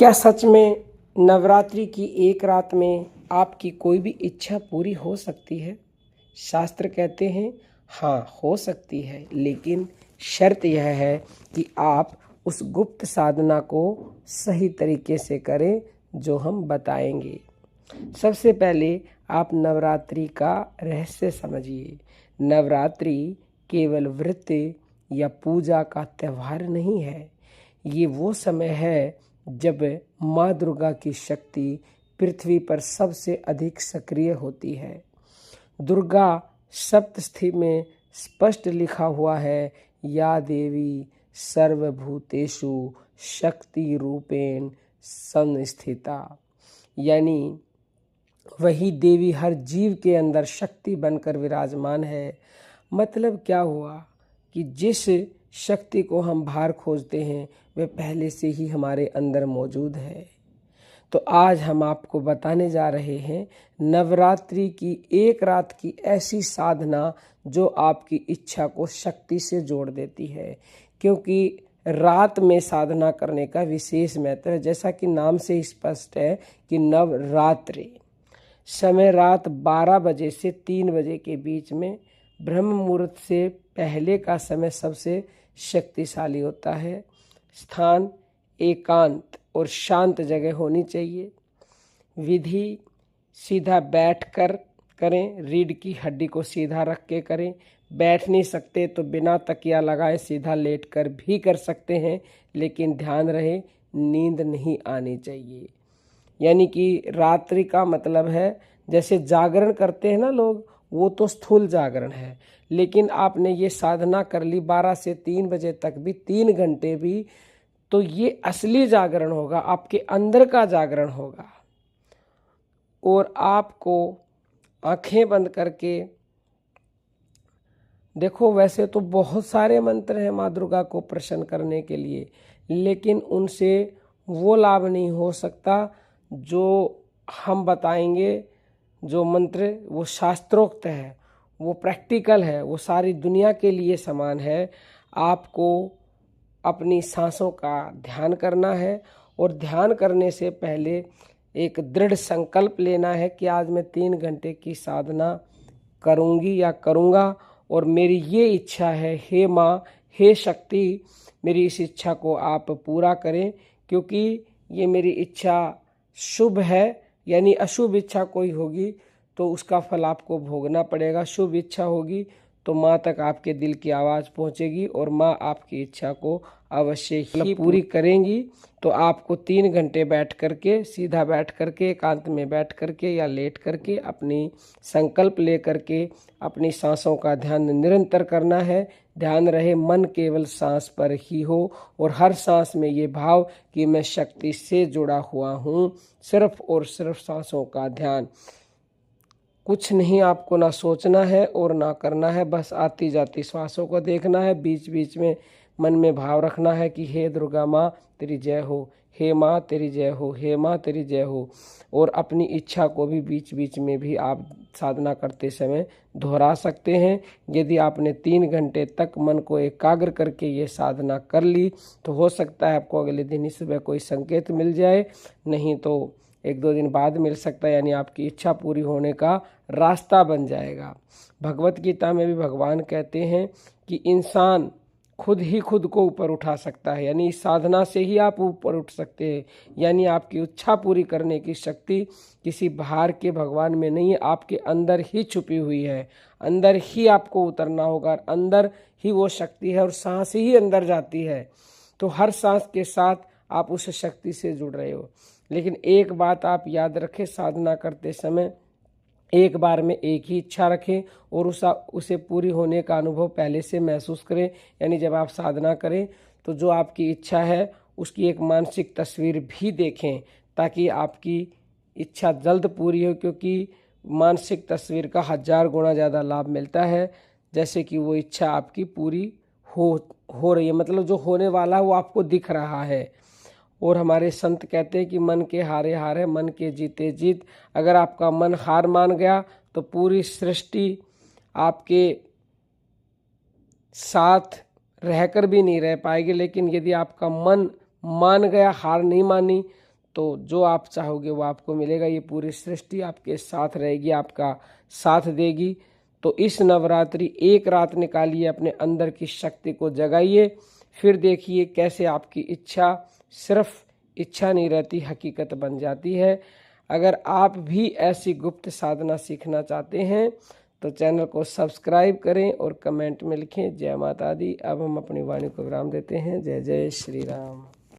क्या सच में नवरात्रि की एक रात में आपकी कोई भी इच्छा पूरी हो सकती है? शास्त्र कहते हैं हाँ, हो सकती है, लेकिन शर्त यह है कि आप उस गुप्त साधना को सही तरीके से करें जो हम बताएंगे। सबसे पहले आप नवरात्रि का रहस्य समझिए। नवरात्रि केवल व्रत या पूजा का त्यौहार नहीं है। ये वो समय है जब माँ दुर्गा की शक्ति पृथ्वी पर सबसे अधिक सक्रिय होती है। दुर्गा सप्तस्थि में स्पष्ट लिखा हुआ है, या देवी सर्वभूतेषु शक्ति रूपेण संस्थिता। यानी वही देवी हर जीव के अंदर शक्ति बनकर विराजमान है। मतलब क्या हुआ कि जिस शक्ति को हम बाहर खोजते हैं वह पहले से ही हमारे अंदर मौजूद है। तो आज हम आपको बताने जा रहे हैं नवरात्रि की एक रात की ऐसी साधना जो आपकी इच्छा को शक्ति से जोड़ देती है। क्योंकि रात में साधना करने का विशेष महत्व है। जैसा कि नाम से स्पष्ट है कि नवरात्रि समय रात 12 बजे से 3 बजे के बीच में, ब्रह्म मुहूर्त से पहले का समय सबसे शक्तिशाली होता है। स्थान एकांत और शांत जगह होनी चाहिए। विधि सीधा बैठकर करें, रीढ़ की हड्डी को सीधा रख के करें। बैठ नहीं सकते तो बिना तकिया लगाए सीधा लेटकर भी कर सकते हैं, लेकिन ध्यान रहे नींद नहीं आनी चाहिए। यानी कि रात्रि का मतलब है जैसे जागरण करते हैं ना लोग, वो तो स्थूल जागरण है। लेकिन आपने ये साधना कर ली 12 से 3 बजे तक भी, 3 घंटे भी, तो ये असली जागरण होगा, आपके अंदर का जागरण होगा। और आपको आंखें बंद करके देखो, वैसे तो बहुत सारे मंत्र हैं माँ दुर्गा को प्रसन्न करने के लिए, लेकिन उनसे वो लाभ नहीं हो सकता जो हम बताएंगे। जो मंत्र वो शास्त्रोक्त है, वो प्रैक्टिकल है, वो सारी दुनिया के लिए समान है। आपको अपनी सांसों का ध्यान करना है और ध्यान करने से पहले एक दृढ़ संकल्प लेना है कि आज मैं 3 घंटे की साधना करूंगी या करूंगा, और मेरी ये इच्छा है, हे माँ, हे शक्ति, मेरी इस इच्छा को आप पूरा करें। क्योंकि ये मेरी इच्छा शुभ है, यानी अशुभ इच्छा कोई होगी तो उसका फल आपको भोगना पड़ेगा। शुभ इच्छा होगी तो माँ तक आपके दिल की आवाज़ पहुँचेगी और माँ आपकी इच्छा को अवश्य ही पूरी करेंगी। तो आपको 3 घंटे बैठ करके, सीधा बैठ करके, एकांत में बैठ करके या लेट करके अपनी संकल्प ले करके अपनी सांसों का ध्यान निरंतर करना है। ध्यान रहे मन केवल सांस पर ही हो और हर सांस में ये भाव कि मैं शक्ति से जुड़ा हुआ हूँ। सिर्फ और सिर्फ सांसों का ध्यान, कुछ नहीं आपको ना सोचना है और ना करना है। बस आती जाती श्वासों को देखना है। बीच बीच में मन में भाव रखना है कि हे दुर्गा माँ तेरी जय हो, हे माँ तेरी जय हो, हे माँ तेरी जय हो। और अपनी इच्छा को भी बीच बीच में भी आप साधना करते समय दोहरा सकते हैं। यदि आपने 3 घंटे तक मन को एकाग्र करके ये साधना कर ली तो हो सकता है आपको अगले दिन ही सुबह कोई संकेत मिल जाए, नहीं तो 1-2 दिन बाद मिल सकता है। यानी आपकी इच्छा पूरी होने का रास्ता बन जाएगा। भगवत गीता में भी भगवान कहते हैं कि इंसान खुद ही खुद को ऊपर उठा सकता है, यानी इस साधना से ही आप ऊपर उठ सकते हैं। यानी आपकी इच्छा पूरी करने की शक्ति किसी बाहर के भगवान में नहीं है, आपके अंदर ही छुपी हुई है। अंदर ही आपको उतरना होगा, अंदर ही वो शक्ति है और सांस ही अंदर जाती है। तो हर सांस के साथ आप उस शक्ति से जुड़ रहे हो। लेकिन एक बात आप याद रखें, साधना करते समय एक बार में एक ही इच्छा रखें और उसे पूरी होने का अनुभव पहले से महसूस करें। यानी जब आप साधना करें तो जो आपकी इच्छा है उसकी एक मानसिक तस्वीर भी देखें, ताकि आपकी इच्छा जल्द पूरी हो। क्योंकि मानसिक तस्वीर का 1000 गुना ज़्यादा लाभ मिलता है, जैसे कि वो इच्छा आपकी पूरी हो रही है, मतलब जो होने वाला है वो आपको दिख रहा है। और हमारे संत कहते हैं कि मन के हारे हार है, मन के जीते जीत। अगर आपका मन हार मान गया तो पूरी सृष्टि आपके साथ रहकर भी नहीं रह पाएगी। लेकिन यदि आपका मन मान गया, हार नहीं मानी, तो जो आप चाहोगे वो आपको मिलेगा। ये पूरी सृष्टि आपके साथ रहेगी, आपका साथ देगी। तो इस नवरात्रि एक रात निकालिए, अपने अंदर की शक्ति को जगाइए, फिर देखिए कैसे आपकी इच्छा सिर्फ इच्छा नहीं रहती, हकीकत बन जाती है। अगर आप भी ऐसी गुप्त साधना सीखना चाहते हैं तो चैनल को सब्सक्राइब करें और कमेंट में लिखें जय माता दी। अब हम अपनी वाणी को विराम देते हैं। जय जय श्री राम।